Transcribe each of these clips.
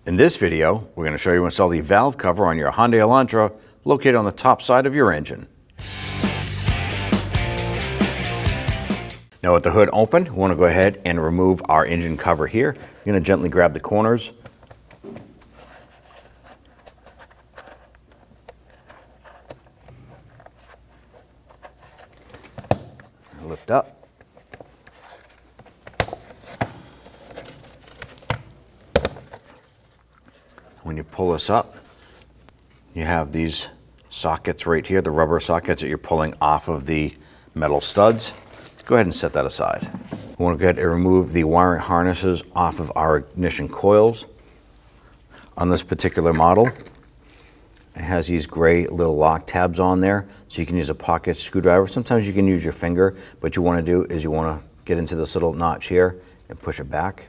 In this video, we're going to show you how to install the valve cover on your Hyundai Elantra located on the top side of your engine. Now with the hood open, we want to go ahead and remove our engine cover here. You're going to gently grab the corners. Lift up. When you pull this up, you have these sockets right here, the rubber sockets that you're pulling off of the metal studs. Go ahead and set that aside. We want to go ahead and remove the wiring harnesses off of our ignition coils. On this particular model, it has these gray little lock tabs on there, so you can use a pocket screwdriver. Sometimes you can use your finger, but you want to do is you want to get into this little notch here and push it back.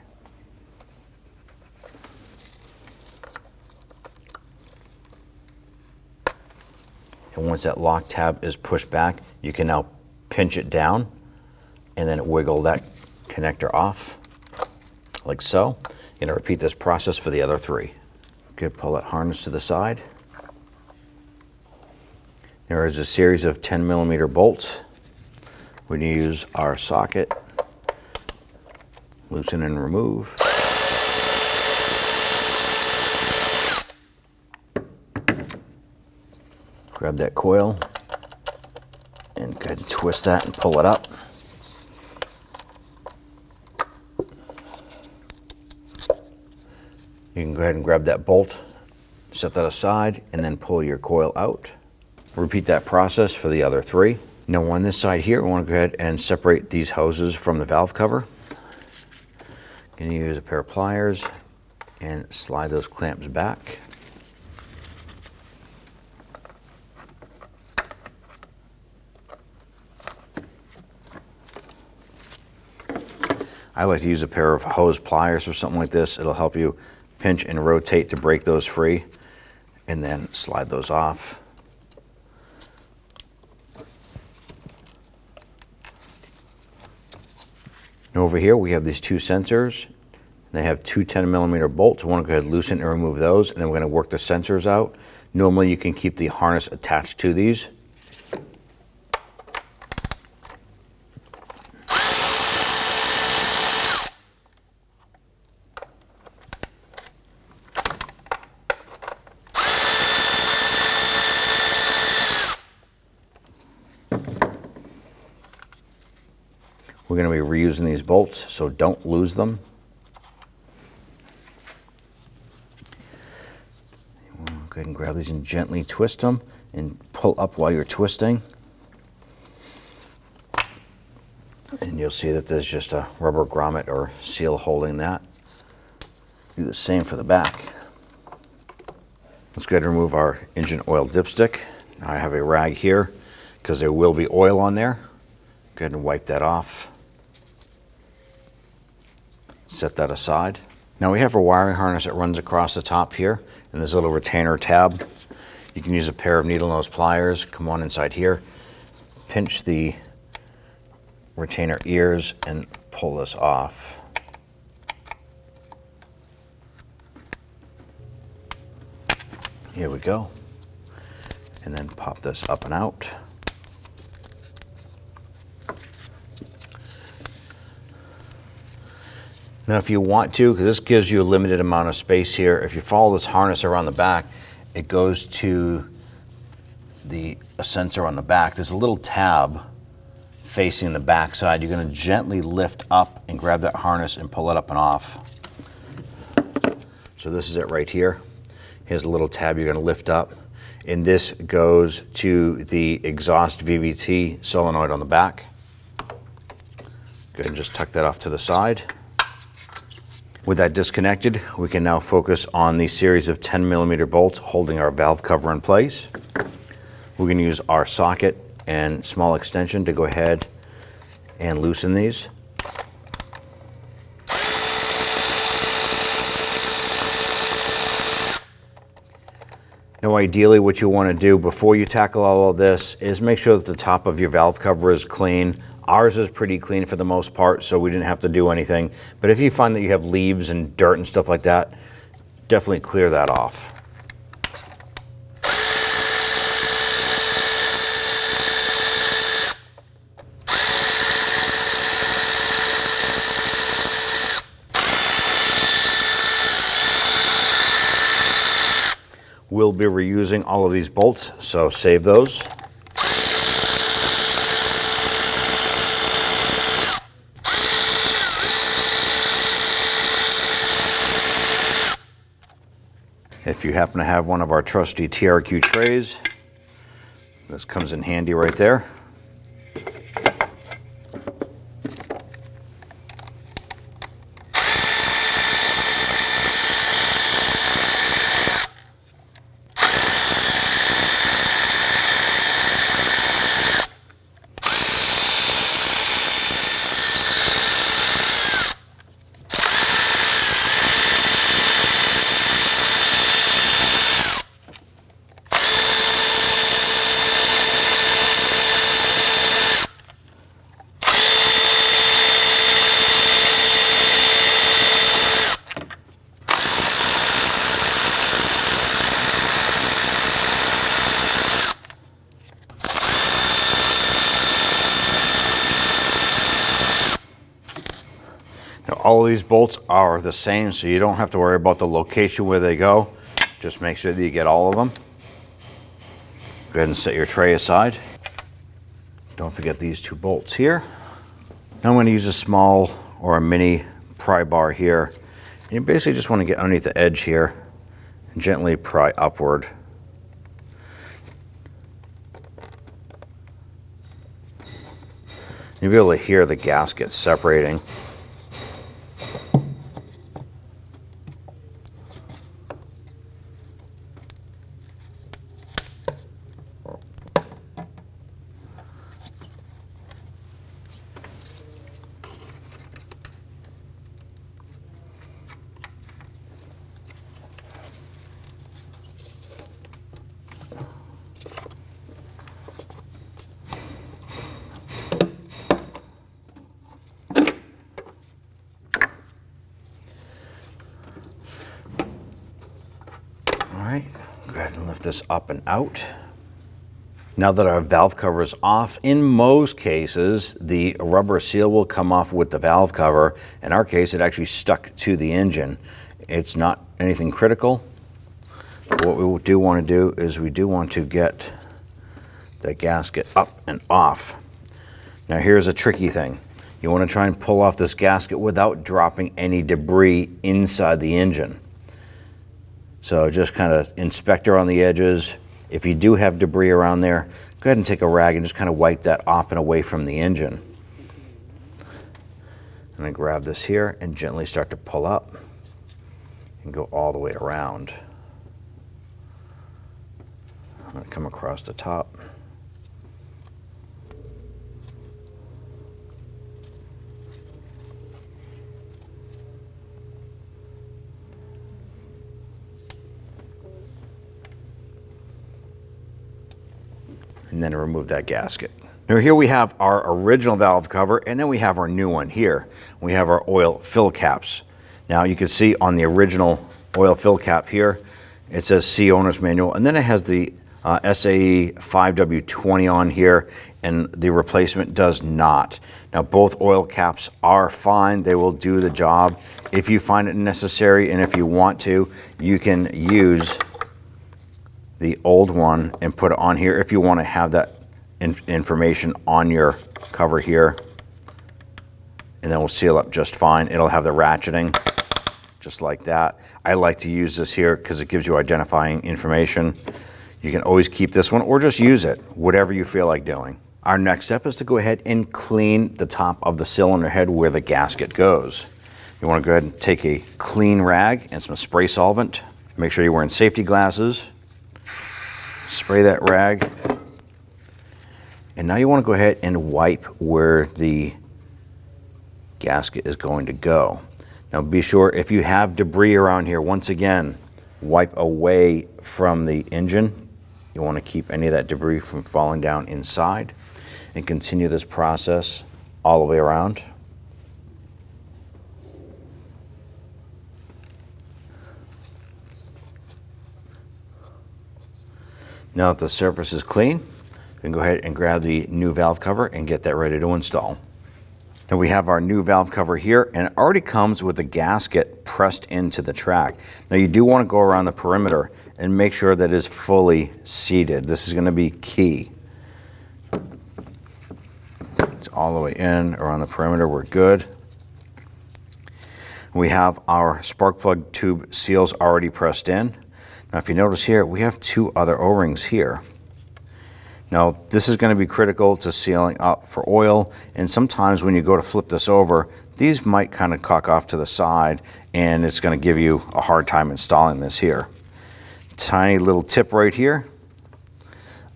And once that lock tab is pushed back, you can now pinch it down and then wiggle that connector off, like so. You're going to repeat this process for the other three. Good, pull that harness to the side. There is a series of 10mm bolts. We're going to use our socket, loosen and remove. Grab that coil and go ahead and twist that and pull it up. You can go ahead and grab that bolt, set that aside, and then pull your coil out. Repeat that process for the other three. Now on this side here, we want to go ahead and separate these hoses from the valve cover. You're going to use a pair of pliers and slide those clamps back. I like to use a pair of hose pliers or something like this. It'll help you pinch and rotate to break those free, and then slide those off. And over here we have these two sensors. They have two 10mm bolts. We want to go ahead and loosen and remove those, and then we're going to work the sensors out. Normally you can keep the harness attached to these. We're going to be reusing these bolts, so don't lose them. Go ahead and grab these and gently twist them and pull up while you're twisting. And you'll see that there's just a rubber grommet or seal holding that. Do the same for the back. Let's go ahead and remove our engine oil dipstick. Now I have a rag here because there will be oil on there. Go ahead and wipe that off. Set that aside. Now we have a wiring harness that runs across the top here, and there's a little retainer tab. You can use a pair of needle nose pliers. Come on inside here, pinch the retainer ears and pull this off. Here we go. And then pop this up and out. Now if you want to, because this gives you a limited amount of space here, if you follow this harness around the back, it goes to a sensor on the back. There's a little tab facing the back side. You're going to gently lift up and grab that harness and pull it up and off. So this is it right here. Here's a little tab you're going to lift up, and this goes to the exhaust VVT solenoid on the back. Go ahead and just tuck that off to the side. With that disconnected, we can now focus on the series of 10mm bolts holding our valve cover in place. We're going to use our socket and small extension to go ahead and loosen these. Now ideally what you want to do before you tackle all of this is make sure that the top of your valve cover is clean. Ours is pretty clean for the most part, so we didn't have to do anything. But if you find that you have leaves and dirt and stuff like that, definitely clear that off. We'll be reusing all of these bolts, so save those. If you happen to have one of our trusty TRQ trays, this comes in handy right there. Now, all of these bolts are the same, so you don't have to worry about the location where they go. Just make sure that you get all of them. Go ahead and set your tray aside. Don't forget these two bolts here. Now I'm going to use a small or a mini pry bar here. And you basically just want to get underneath the edge here and gently pry upward. You'll be able to hear the gasket separating. Go ahead and lift this up and out. Now that our valve cover is off, in most cases, the rubber seal will come off with the valve cover. In our case, it actually stuck to the engine. It's not anything critical. What we do want to do is we do want to get the gasket up and off. Now here's a tricky thing. You want to try and pull off this gasket without dropping any debris inside the engine. So just kind of inspect around the edges. If you do have debris around there, go ahead and take a rag and just kind of wipe that off and away from the engine. And then grab this here and gently start to pull up and go all the way around. I'm going to come across the top. And then remove that gasket. Now here we have our original valve cover, and then we have our new one here. We have our oil fill caps. Now you can see on the original oil fill cap here, it says C Owner's Manual, and then it has the SAE 5W20 on here, and the replacement does not. Now both oil caps are fine. They will do the job. If you find it necessary and if you want to, you can use the old one and put it on here if you want to have that information on your cover here, and then we'll seal up just fine. It'll have the ratcheting just like that. I like to use this here because it gives you identifying information. You can always keep this one or just use it, whatever you feel like doing. Our next step is to go ahead and clean the top of the cylinder head where the gasket goes. You want to go ahead and take a clean rag and some spray solvent. Make sure you're wearing safety glasses. Spray that rag, and now you want to go ahead and wipe where the gasket is going to go. Now be sure if you have debris around here, once again, wipe away from the engine. You want to keep any of that debris from falling down inside, and continue this process all the way around. Now that the surface is clean, we can go ahead and grab the new valve cover and get that ready to install. Now we have our new valve cover here, and it already comes with a gasket pressed into the track. Now you do want to go around the perimeter and make sure that it is fully seated. This is going to be key. It's all the way in around the perimeter. We're good. We have our spark plug tube seals already pressed in. Now if you notice here, we have two other O-rings here. Now, this is going to be critical to sealing up for oil, and sometimes when you go to flip this over, these might kind of cock off to the side, and it's going to give you a hard time installing this here. Tiny little tip right here.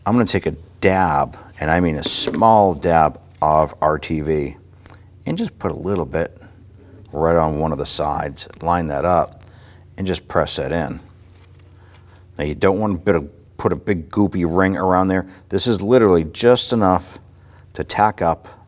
I'm going to take a dab, and I mean a small dab of RTV, and just put a little bit right on one of the sides. Line that up, and just press that in. Now, you don't want to put a big goopy ring around there. This is literally just enough to tack up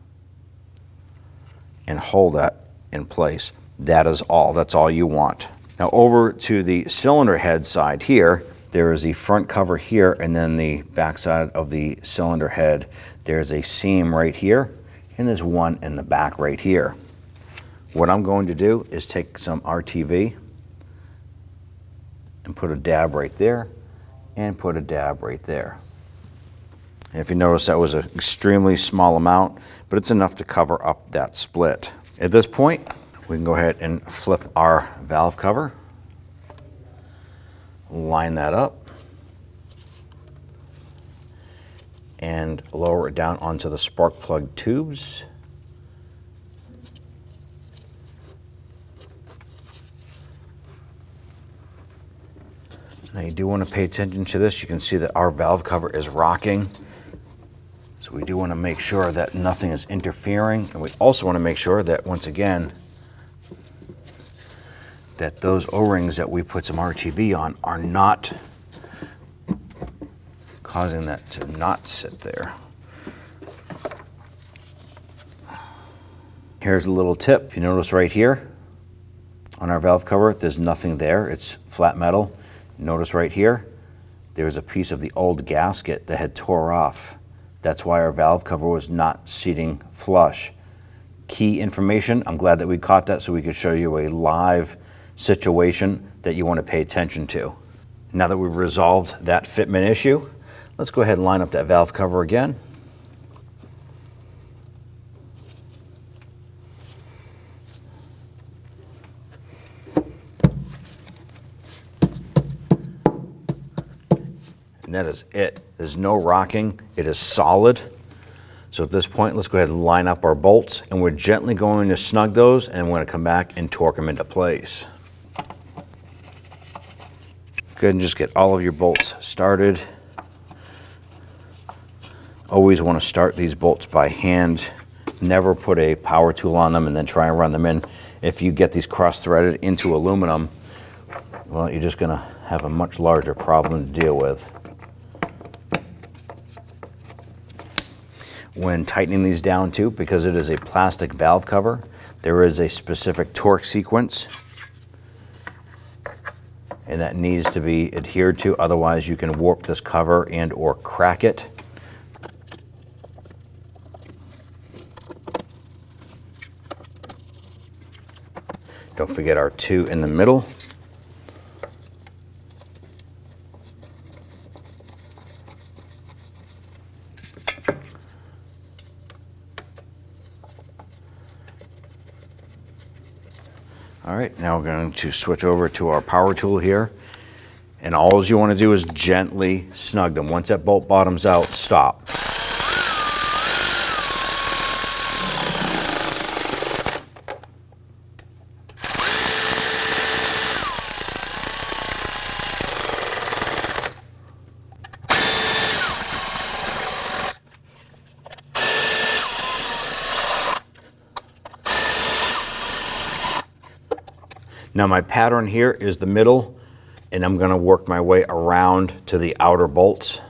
and hold that in place. That is all. That's all you want. Now over to the cylinder head side here, there is the front cover here, and then the back side of the cylinder head. There's a seam right here, and there's one in the back right here. What I'm going to do is take some RTV and put a dab right there, and put a dab right there. And if you notice, that was an extremely small amount, but it's enough to cover up that split. At this point, we can go ahead and flip our valve cover, line that up, and lower it down onto the spark plug tubes. Now you do want to pay attention to this. You can see that our valve cover is rocking. So we do want to make sure that nothing is interfering. And we also want to make sure that, once again, that those O-rings that we put some RTV on are not causing that to not sit there. Here's a little tip. If you notice right here on our valve cover, there's nothing there. It's flat metal. Notice right here, there's a piece of the old gasket that had tore off. That's why our valve cover was not seating flush. Key information. I'm glad that we caught that so we could show you a live situation that you want to pay attention to. Now that we've resolved that fitment issue, let's go ahead and line up that valve cover again. And that is it. There's no rocking. It is solid. So at this point, let's go ahead and line up our bolts, and we're gently going to snug those, and we're going to come back and torque them into place. Go ahead and just get all of your bolts started. Always want to start these bolts by hand. Never put a power tool on them and then try and run them in. If you get these cross-threaded into aluminum, well, you're just going to have a much larger problem to deal with. When tightening these down too, because it is a plastic valve cover, there is a specific torque sequence, and that needs to be adhered to. Otherwise, you can warp this cover and or crack it. Don't forget our two in the middle. All right, now we're going to switch over to our power tool here. And all you want to do is gently snug them. Once that bolt bottoms out, stop. Now my pattern here is the middle, and I'm going to work my way around to the outer bolts.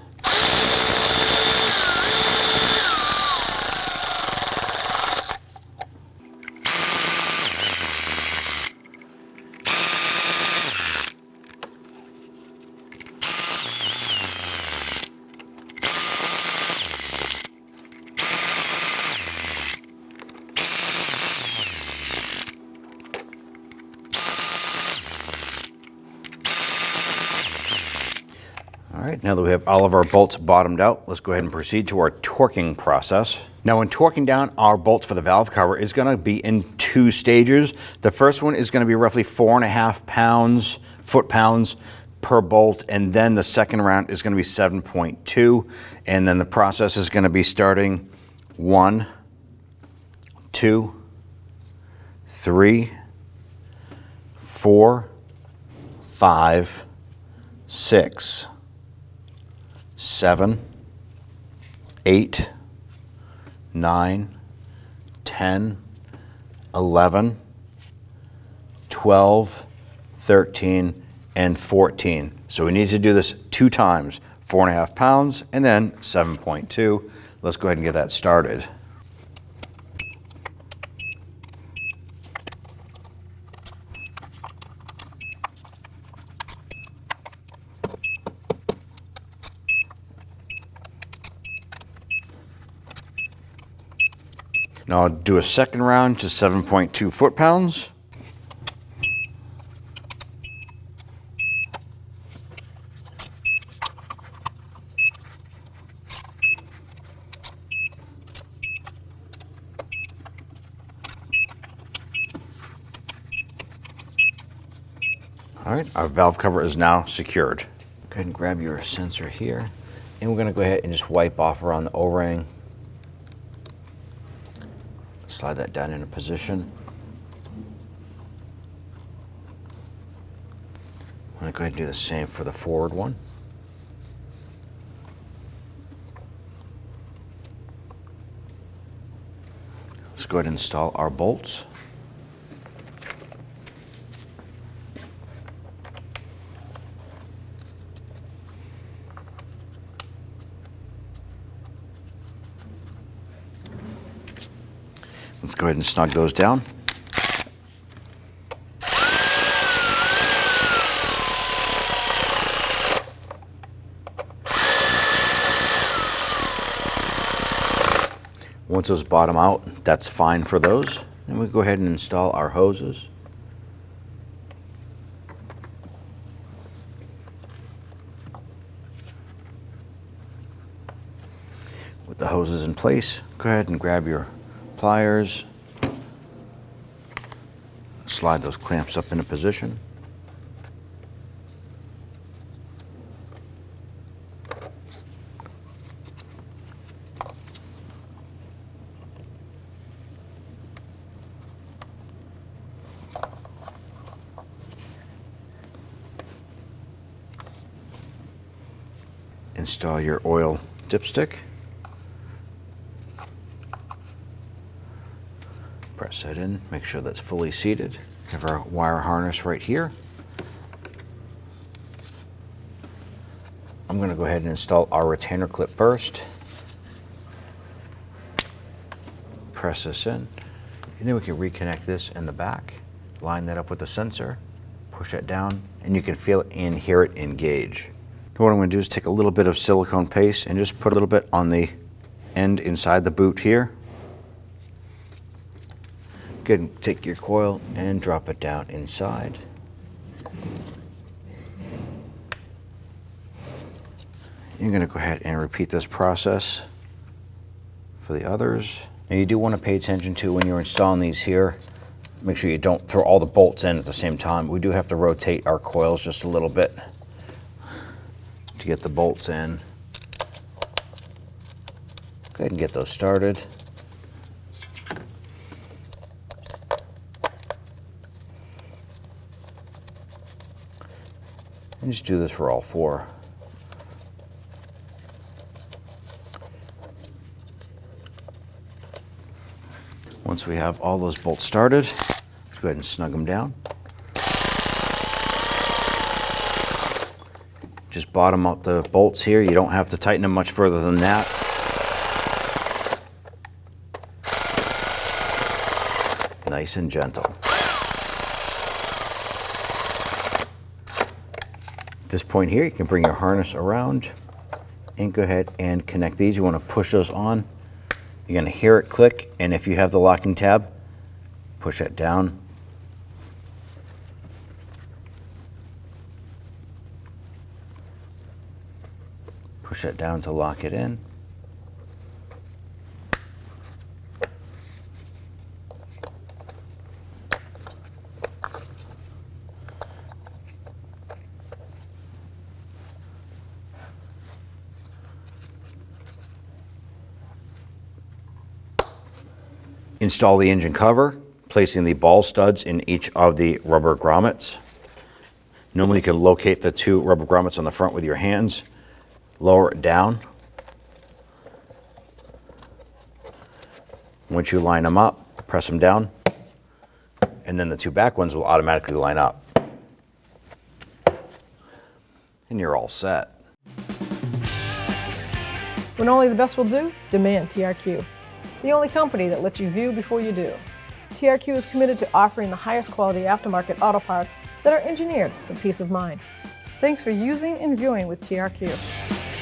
right, now that we have all of our bolts bottomed out, let's go ahead and proceed to our torquing process. Now when torquing down our bolts for the valve cover is going to be in 2 stages. The first one is going to be roughly 4.5 foot-pounds per bolt, and then the second round is going to be 7.2, and then the process is going to be starting 1, 2, 3, 4, 5, 6, 7, 8, 9, 10, 11, 12, 13, and 14. So we need to do this 2 times, 4.5 pounds and then 7.2. Let's go ahead and get that started. Now I'll do a second round to 7.2 foot-pounds. All right, our valve cover is now secured. Go ahead and grab your sensor here, and we're going to go ahead and just wipe off around the O-ring. Slide that down into position. I'm going to go ahead and do the same for the forward one. Let's go ahead and install our bolts. Let's go ahead and snug those down. Once those bottom out, that's fine for those. Then we go ahead and install our hoses. With the hoses in place, go ahead and grab your pliers, slide those clamps up into position. Install your oil dipstick. Press that in, make sure that's fully seated. Have our wire harness right here. I'm going to go ahead and install our retainer clip first. Press this in, and then we can reconnect this in the back. Line that up with the sensor, push it down, and you can feel it and hear it engage. Now what I'm going to do is take a little bit of silicone paste and just put a little bit on the end inside the boot here. Go ahead and take your coil and drop it down inside. You're going to go ahead and repeat this process for the others. Now you do want to pay attention to when you're installing these here. Make sure you don't throw all the bolts in at the same time. We do have to rotate our coils just a little bit to get the bolts in. Go ahead and get those started. And just do this for all 4. Once we have all those bolts started, let's go ahead and snug them down. Just bottom out the bolts here. You don't have to tighten them much further than that. Nice and gentle. At this point here, you can bring your harness around and go ahead and connect these. You want to push those on. You're going to hear it click, and if you have the locking tab, push it down. Push that down to lock it in. Install the engine cover, placing the ball studs in each of the rubber grommets. Normally you can locate the two rubber grommets on the front with your hands. Lower it down. Once you line them up, press them down, and then the two back ones will automatically line up. And you're all set. When only the best will do, demand TRQ. The only company that lets you view before you do. TRQ is committed to offering the highest quality aftermarket auto parts that are engineered for peace of mind. Thanks for using and viewing with TRQ.